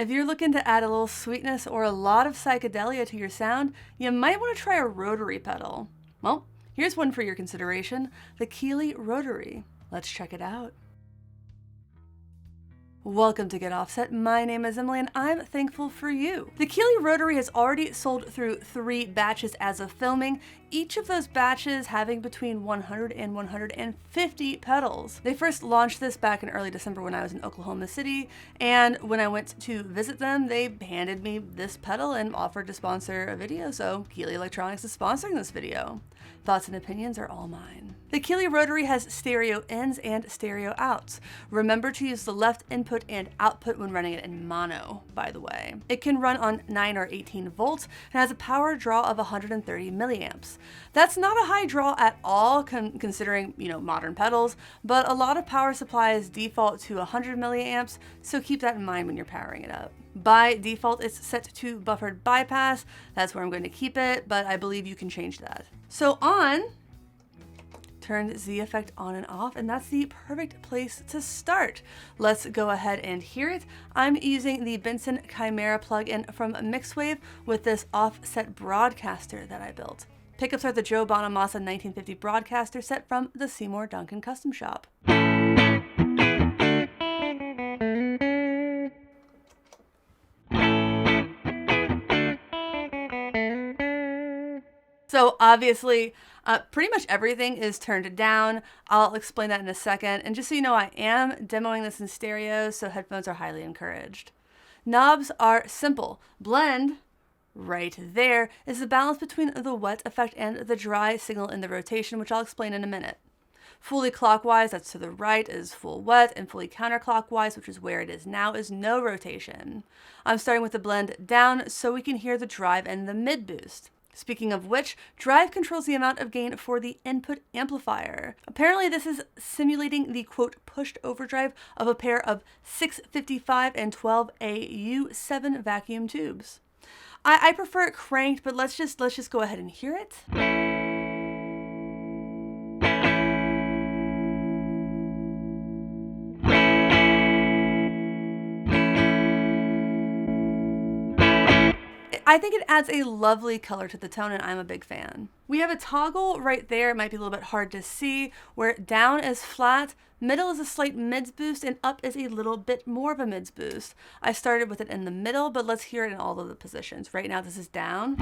If you're looking to add a little sweetness or a lot of psychedelia to your sound, you might want to try a rotary pedal. Well, here's one for your consideration, the Keeley Rotary. Let's check it out. Welcome to Get Offset. My name is Emily and I'm thankful for you. The Keeley Rotary has already sold through 3 batches as of filming, each of those batches having between 100 and 150 pedals. They first launched this back in early December when I was in Oklahoma City, and when I went to visit them, they handed me this pedal and offered to sponsor a video, so Keeley Electronics is sponsoring this video. Thoughts and opinions are all mine. The Keeley Rotary has stereo ins and stereo outs. Remember to use the left input and output when running it in mono, by the way. It can run on 9 or 18 volts and has a power draw of 130 milliamps. That's not a high draw at all considering, modern pedals, but a lot of power supplies default to 100 milliamps, so keep that in mind when you're powering it up. By default, it's set to buffered bypass. That's where I'm going to keep it, but I believe you can change that. So on, turn Z effect on and off, and that's the perfect place to start. Let's go ahead and hear it. I'm using the Benson Chimera plugin from Mixwave with this offset broadcaster that I built. Pickups are the Joe Bonamassa 1950 broadcaster set from the Seymour Duncan Custom Shop. So obviously, pretty much everything is turned down. I'll explain that in a second. And just so you know, I am demoing this in stereo, so headphones are highly encouraged. Knobs are simple. Blend, right there, is the balance between the wet effect and the dry signal in the rotation, which I'll explain in a minute. Fully clockwise, that's to the right, is full wet, and fully counterclockwise, which is where it is now, is no rotation. I'm starting with the blend down so we can hear the drive and the mid boost. Speaking of which, drive controls the amount of gain for the input amplifier. Apparently this is simulating the quote pushed overdrive of a pair of 655 and 12A U7 vacuum tubes. I prefer it cranked, but let's just go ahead and hear it. I think it adds a lovely color to the tone, and I'm a big fan. We have a toggle right there. It might be a little bit hard to see, where down is flat, middle is a slight mids boost, and up is a little bit more of a mids boost. I started with it in the middle, but let's hear it in all of the positions. Right now this is down.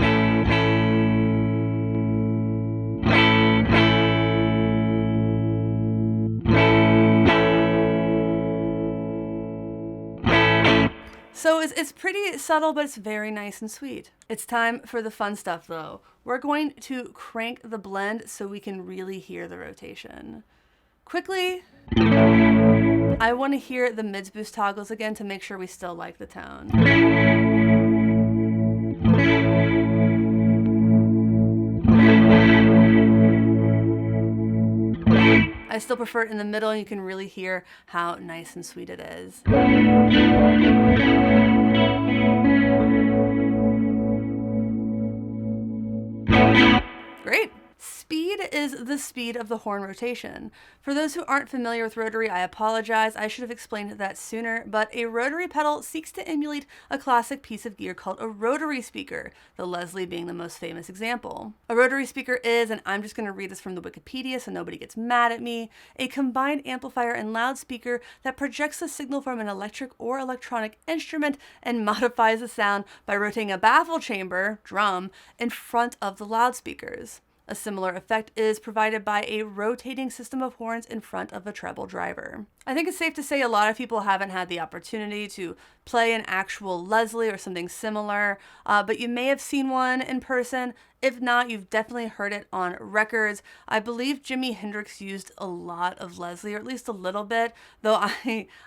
So it's pretty subtle, but it's very nice and sweet. It's time for the fun stuff though. We're going to crank the blend so we can really hear the rotation. Quickly, I want to hear the mids boost toggles again to make sure we still like the tone. I still prefer it in the middle, and you can really hear how nice and sweet it is. Great. Speed is the speed of the horn rotation. For those who aren't familiar with rotary, I apologize. I should have explained that sooner, but a rotary pedal seeks to emulate a classic piece of gear called a rotary speaker, the Leslie being the most famous example. A rotary speaker is, and I'm just going to read this from the Wikipedia so nobody gets mad at me, a combined amplifier and loudspeaker that projects the signal from an electric or electronic instrument and modifies the sound by rotating a baffle chamber, drum, in front of the loudspeakers. A similar effect is provided by a rotating system of horns in front of a treble driver. I think it's safe to say a lot of people haven't had the opportunity to play an actual Leslie or something similar, but you may have seen one in person. If not, you've definitely heard it on records. I believe Jimi Hendrix used a lot of Leslie, or at least a little bit, though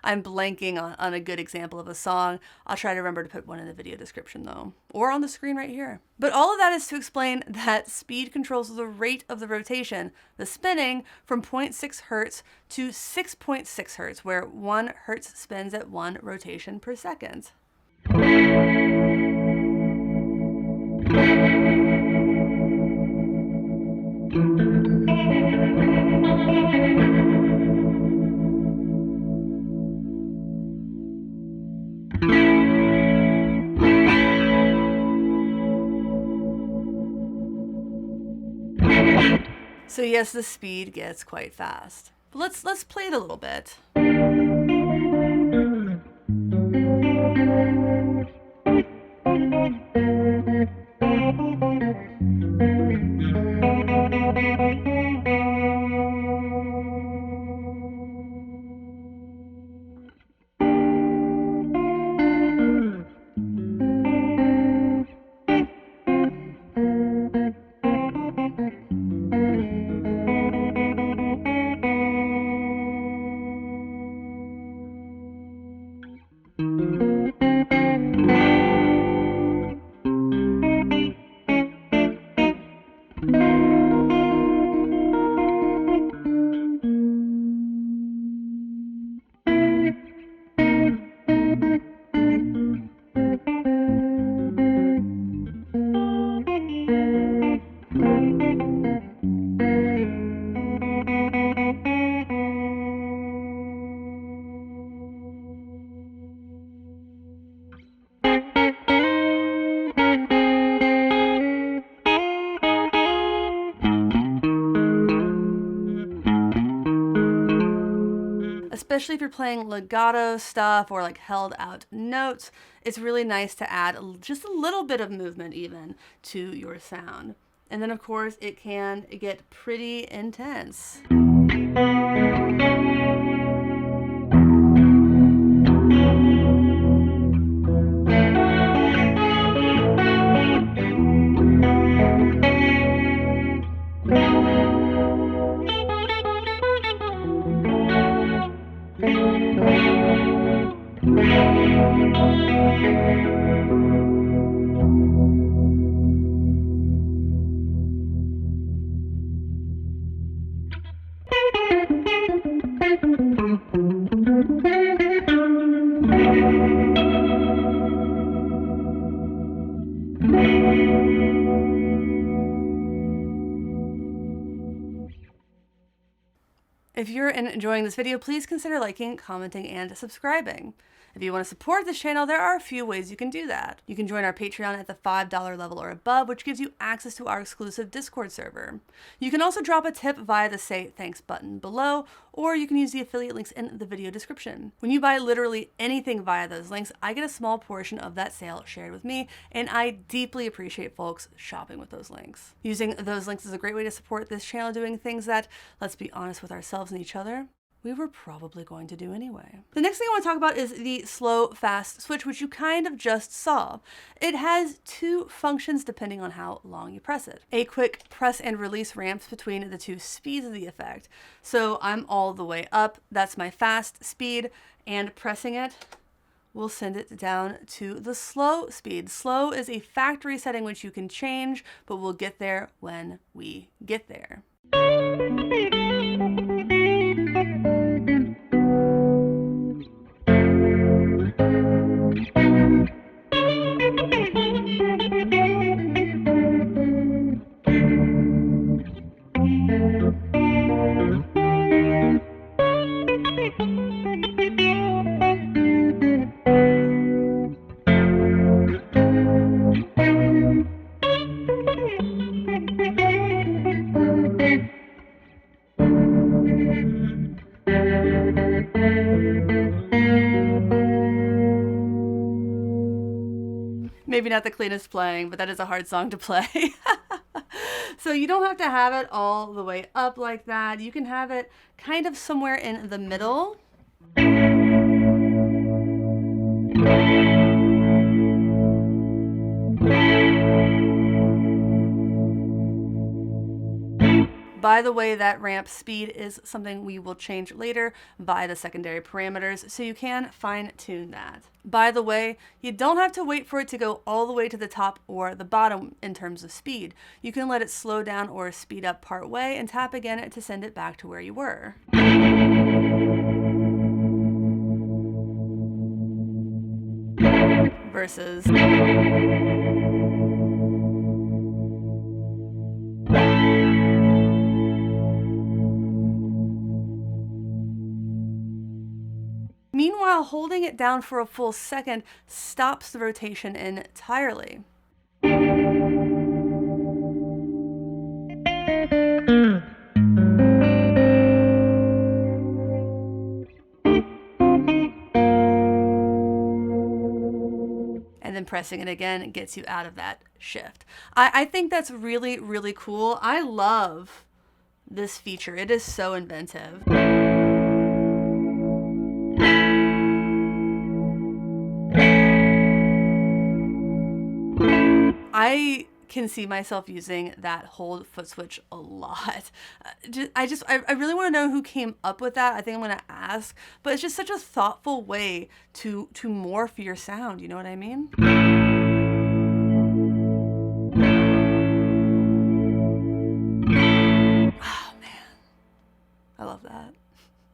I'm blanking on a good example of a song. I'll try to remember to put one in the video description though, or on the screen right here. But all of that is to explain that speed controls the rate of the rotation, the spinning, from 0.6 hertz to 6.6 hertz, where 1 hertz spins at 1 rotation per second. So yes, the speed gets quite fast. But let's play it a little bit. Especially if you're playing legato stuff or like held out notes, it's really nice to add just a little bit of movement even to your sound. And then of course it can get pretty intense. If you're enjoying this video, please consider liking, commenting, and subscribing. If you want to support this channel, there are a few ways you can do that. You can join our Patreon at the $5 level or above, which gives you access to our exclusive Discord server. You can also drop a tip via the Say Thanks button below, or you can use the affiliate links in the video description. When you buy literally anything via those links, I get a small portion of that sale shared with me, and I deeply appreciate folks shopping with those links. Using those links is a great way to support this channel doing things that, let's be honest with ourselves and each other, we were probably going to do anyway. The next thing I want to talk about is the slow fast switch, which you kind of just saw. It has two functions depending on how long you press it. A quick press and release ramps between the two speeds of the effect. So I'm all the way up, that's my fast speed, and pressing it will send it down to the slow speed. Slow is a factory setting which you can change, but we'll get there when we get there. Maybe not the cleanest playing, but that is a hard song to play. So you don't have to have it all the way up like that. You can have it kind of somewhere in the middle. By the way, that ramp speed is something we will change later by the secondary parameters, so you can fine tune that. By the way, you don't have to wait for it to go all the way to the top or the bottom in terms of speed. You can let it slow down or speed up part way and tap again to send it back to where you were. Versus Meanwhile, holding it down for a full second stops the rotation entirely. and then pressing it again gets you out of that shift. I think that's really, really cool. I love this feature. It is so inventive. I can see myself using that hold foot switch a lot. I really want to know who came up with that. I think I'm going to ask, but it's just such a thoughtful way to morph your sound. You know what I mean? Oh man, I love that.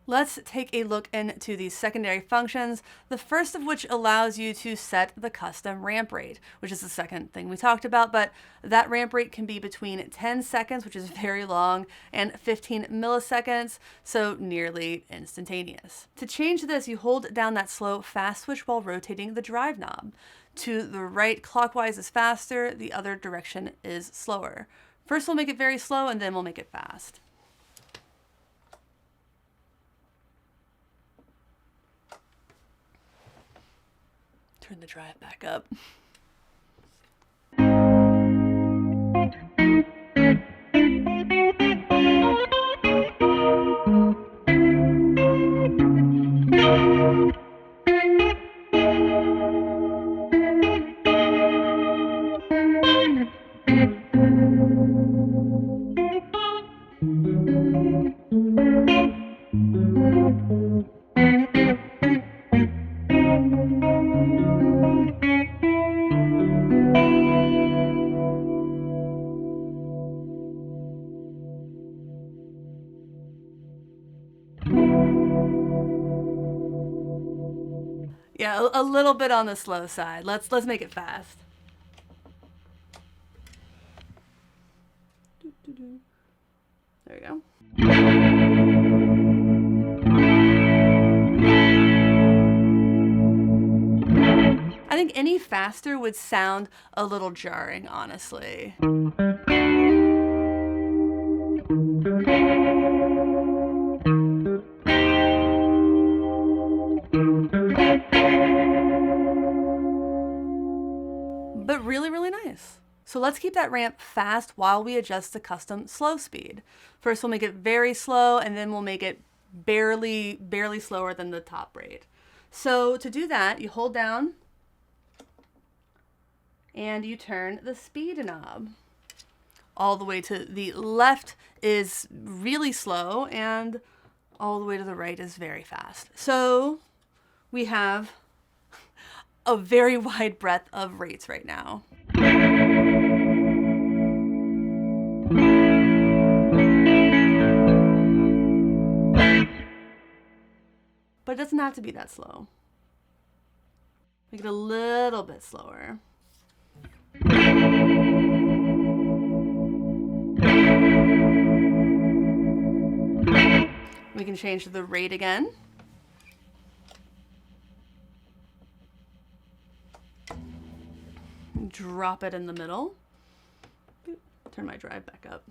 Let's take a look into these secondary functions, the first of which allows you to set the custom ramp rate, which is the second thing we talked about, but that ramp rate can be between 10 seconds, which is very long, and 15 milliseconds, so nearly instantaneous. To change this, you hold down that slow fast switch while rotating the drive knob. To the right, clockwise is faster, the other direction is slower. First we'll make it very slow, and then we'll make it fast. Turn the drive back up. Yeah, a little bit on the slow side. Let's make it fast. There we go. I think any faster would sound a little jarring, honestly. But really, really nice. So let's keep that ramp fast while we adjust the custom slow speed. First, we'll make it very slow, and then we'll make it barely slower than the top rate. So to do that, you hold down and you turn the speed knob. All the way to the left is really slow, and all the way to the right is very fast. So we have a very wide breadth of rates right now. But it doesn't have to be that slow. Make it a little bit slower. We can change the rate again. Drop it in the middle. Turn my drive back up.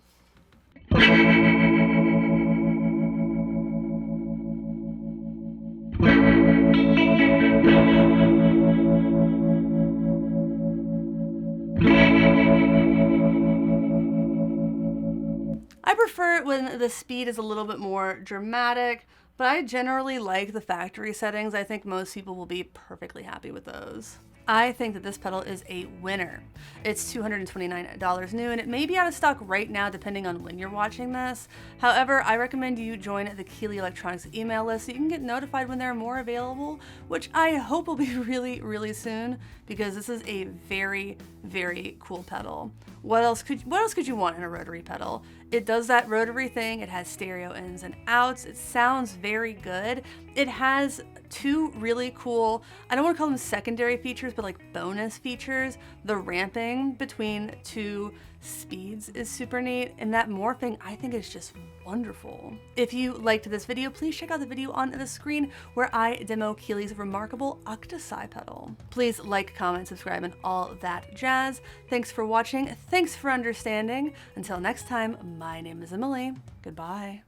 I prefer it when the speed is a little bit more dramatic, but I generally like the factory settings. I think most people will be perfectly happy with those. I think that this pedal is a winner. It's $229 new, and it may be out of stock right now depending on when you're watching this. However, I recommend you join the Keeley Electronics email list so you can get notified when there are more available, which I hope will be really, really soon, because this is a very, very cool pedal. What else could you want in a rotary pedal? It does that rotary thing. It has stereo ins and outs. It sounds very good. It has two really cool, I don't want to call them secondary features, but like bonus features. The ramping between two speeds is super neat, and that morphing I think is just wonderful. If you liked this video, please check out the video on the screen where I demo Keeley's remarkable Octosi pedal. Please like, comment, subscribe, and all that jazz. Thanks for watching. Thanks for understanding. Until next time, my name is Emily. Goodbye.